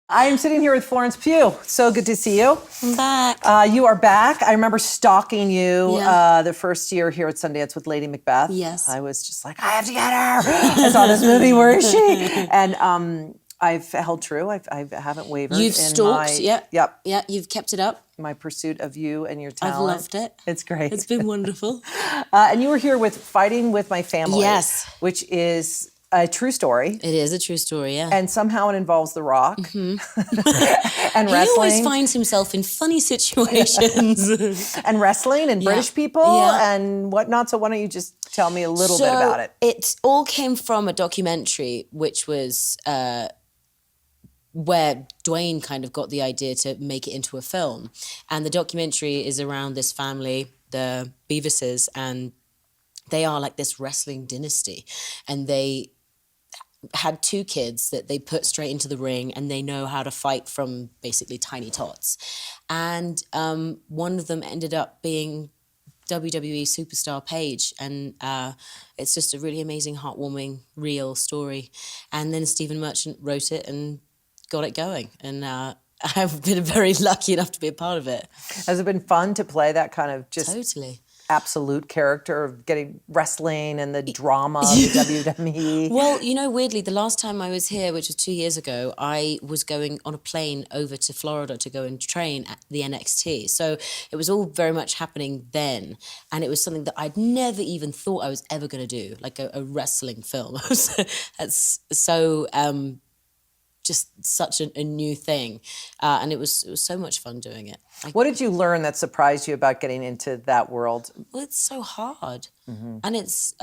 I am sitting here with Florence Pugh. So good to see you. I'm back. You are back. I remember stalking you Yeah. the first year here at Sundance with Lady Macbeth. Yes. I was just like, I have to get her. I saw this movie. Where is she? And I've held true. I haven't wavered. You've stalked, yeah. Yep. Yeah, you've kept it up. My pursuit of you and your talent. I've loved it. It's great. It's been wonderful. And you were here with Fighting With My Family. Yes. Which is a true story. It is a true story, yeah. And somehow it involves The Rock. And wrestling. He always finds himself in funny situations. And wrestling and British people and whatnot. So why don't you just tell me a little bit about it? It all came from a documentary, which was where Dwayne kind of got the idea to make it into a film. And the documentary is around this family, the Beavises, and they are like this wrestling dynasty. And they had two kids that they put straight into the ring, and they know how to fight from basically tiny tots. And one of them ended up being WWE superstar Paige, and it's just a really amazing, heartwarming, real story. And then Stephen Merchant wrote it and got it going, and I've been very lucky enough to be a part of it. Has it been fun to play that kind of just totally absolute character of getting wrestling and the drama of the WWE? Well, you know, weirdly, the last time I was here, which was 2 years ago, I was going on a plane over to Florida to go and train at the NXT. So it was all very much happening then. And it was something that I'd never even thought I was ever going to do, like a wrestling film. That's so just such a new thing. And it was so much fun doing it. What did you learn that surprised you about getting into that world? Well, it's so hard. And it's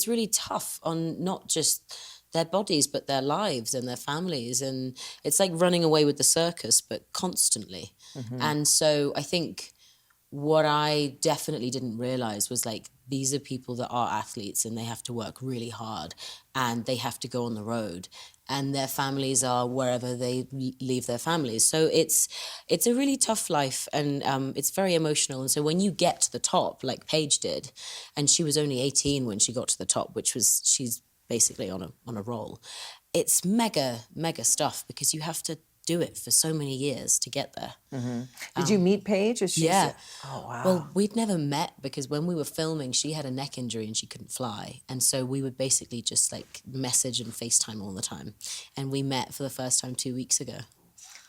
really tough on not just their bodies, but their lives and their families. And it's like running away with the circus, but constantly. And so I think what I definitely didn't realize was like, these are people that are athletes and they have to work really hard and they have to go on the road, and their families are wherever they leave their families. So it's a really tough life, and it's very emotional. And so when you get to the top, like Paige did, and she was only 18 when she got to the top, she's basically on a roll. It's mega stuff because you have to do it for so many years to get there. Did you meet Paige? Yeah. Oh, wow. Well, we'd never met because when we were filming, she had a neck injury and she couldn't fly. And so we would basically just like message and FaceTime all the time. And we met for the first time 2 weeks ago.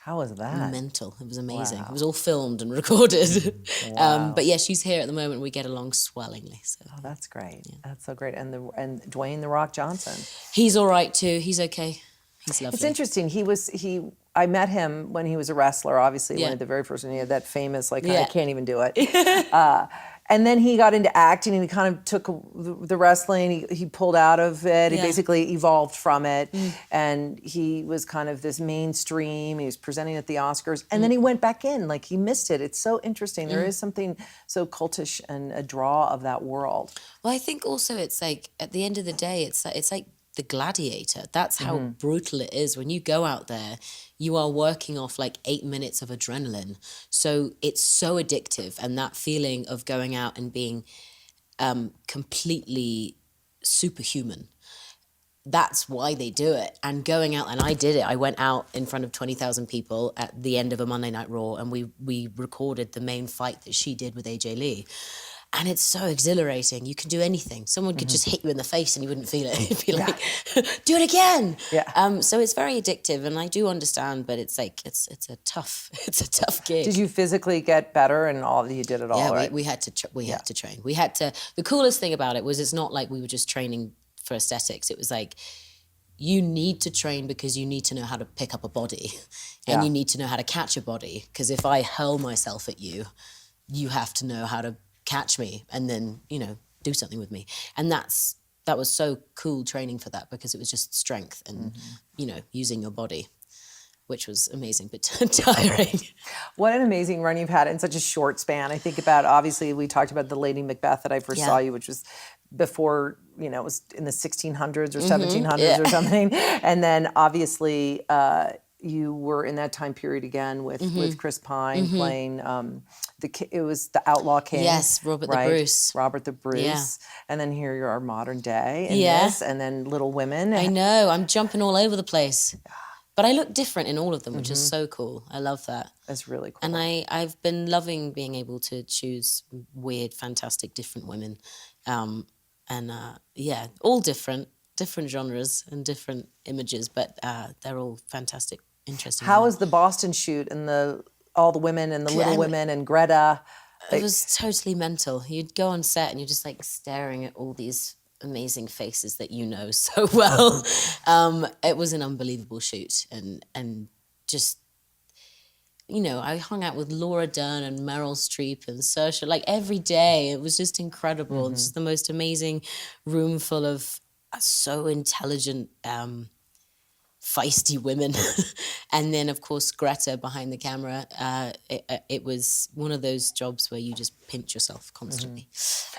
How was that? Mental. It was amazing. Wow. It was all filmed and recorded. Wow. But yeah, she's here at the moment. We get along swellingly. So. Oh, that's great. Yeah. That's so great. And Dwayne "The Rock" Johnson. He's all right too. He's okay. He's lovely. It's interesting. I met him when he was a wrestler, obviously, one of the very first, and he had that famous, like, I can't even do it. And then he got into acting, and he kind of took the wrestling, he pulled out of it, he basically evolved from it, and he was kind of this mainstream, he was presenting at the Oscars, and then he went back in, like he missed it. It's so interesting. There is something so cultish and a draw of that world. Well, I think also it's like, at the end of the day, it's like the gladiator. That's how brutal it is. When you go out there, you are working off like 8 minutes of adrenaline. So it's so addictive. And that feeling of going out and being completely superhuman, that's why they do it. And going out, and I did it. I went out in front of 20,000 people at the end of a Monday Night Raw, and we recorded the main fight that she did with AJ Lee. And it's so exhilarating. You can do anything. Someone could just hit you in the face and you wouldn't feel it. You'd be like, do it again. Yeah. So it's very addictive, and I do understand, but it's like it's a tough gig. Did you physically get better and you did it all, yeah, right? we had to train. We had to. The coolest thing about it was it's not like we were just training for aesthetics. It was like, you need to train because you need to know how to pick up a body, and you need to know how to catch a body. Because if I hurl myself at you, you have to know how to catch me and then, do something with me. And that was so cool training for that, because it was just strength and, using your body, which was amazing, but tiring. What an amazing run you've had in such a short span. I think about, obviously, we talked about the Lady Macbeth that I first saw you, which was before, it was in the 1600s or 1700s or something. And then obviously, you were in that time period again with Chris Pine playing it was the Outlaw King. Yes, Robert the Bruce. Yeah. And then here you are modern day in this, and then Little Women. I know, I'm jumping all over the place. But I look different in all of them, which is so cool. I love that. That's really cool. And I've been loving being able to choose weird, fantastic, different women. Yeah, all different genres and different images, but they're all fantastic, interesting. How was the Boston shoot and all the women and the Little Women and Greta? It was totally mental. You'd go on set and you're just like staring at all these amazing faces that you know so well. It was an unbelievable shoot, and just, you know, I hung out with Laura Dern and Meryl Streep and Saoirse like every day. It was just incredible. Just the most amazing room full of so intelligent, feisty women. And then, of course, Greta behind the camera. It was one of those jobs where you just pinch yourself constantly.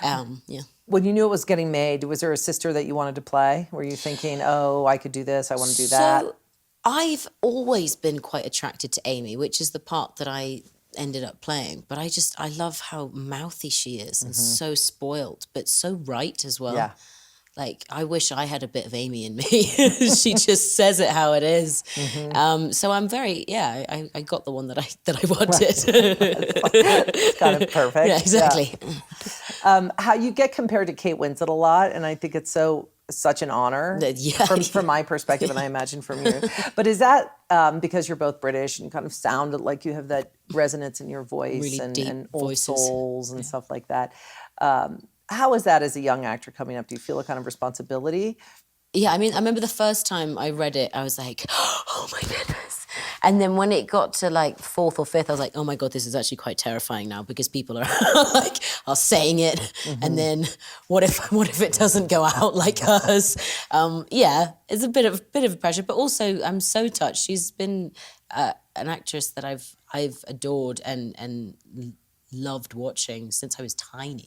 Yeah. When you knew it was getting made, was there a sister that you wanted to play? Were you thinking, oh, I could do this, I want to do that? So I've always been quite attracted to Amy, which is the part that I ended up playing. But I love how mouthy she is and so spoiled, but so right as well. Yeah. Like, I wish I had a bit of Amy in me. She just says it how it is. So I'm very, I got the one that I wanted. It's kind of perfect. Yeah, exactly. Yeah. How you get compared to Kate Winslet a lot, and I think it's such an honor from my perspective, and I imagine from you. But is that because you're both British and you kind of sound like you have that resonance in your voice Really and, deep and old voices. souls and stuff like that? How is that as a young actor coming up? Do you feel a kind of responsibility? Yeah, I mean, I remember the first time I read it, I was like, oh my goodness. And then when it got to like fourth or fifth, I was like, oh my God, this is actually quite terrifying now, because people are are saying it. And then what if it doesn't go out like hers? Yeah, it's a bit of pressure, but also I'm so touched. She's been an actress that I've adored and loved watching since I was tiny.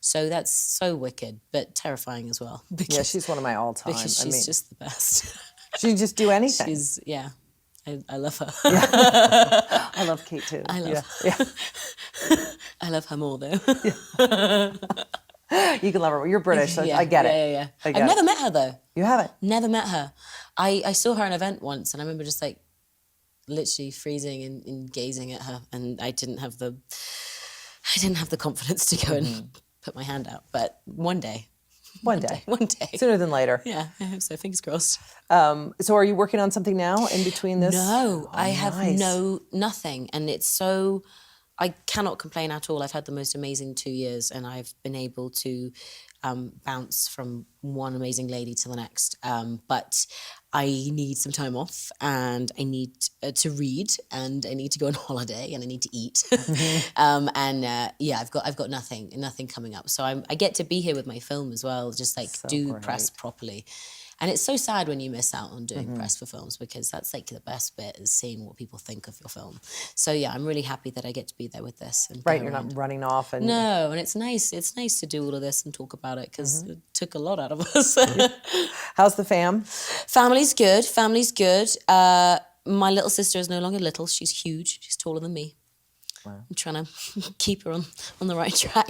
So that's so wicked, but terrifying as well. Yeah, she's one of my all-time. Because she's just the best. She can just do anything. I love her. Yeah. I love Kate too. I love her. Yeah. I love her more though. You can love her. You're British, so I get it. Yeah. I've never met her though. You haven't? Never met her. I saw her at an event once, and I remember just like literally freezing and gazing at her, and I didn't have the confidence to go and put my hand out. But one day. One day. Sooner than later. Yeah, I hope so. Fingers crossed. So are you working on something now in between this? No, I have nothing. And it's so, I cannot complain at all. I've had the most amazing 2 years, and I've been able to bounce from one amazing lady to the next. But I need some time off, and I need to read, and I need to go on holiday, and I need to eat. I've got nothing coming up. So I get to be here with my film as well, just like do press properly. And it's so sad when you miss out on doing press for films, because that's like the best bit, is seeing what people think of your film. So yeah, I'm really happy that I get to be there with this. And right, you're not running off. And no, and it's nice. It's nice to do all of this and talk about it, because it took a lot out of us. How's the fam? Family's good. My little sister is no longer little. She's huge. She's taller than me. Wow. I'm trying to keep her on the right track.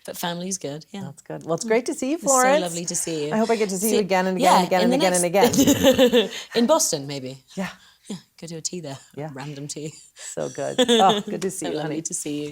But family's good, yeah. That's good. Well, it's great to see you, Florence. It's so lovely to see you. I hope I get to see you again and again and again and again and again. In Boston, maybe. Yeah. Yeah, go do a tea there. Yeah. Random tea. So good. Oh, good to see you, honey. Lovely to see you.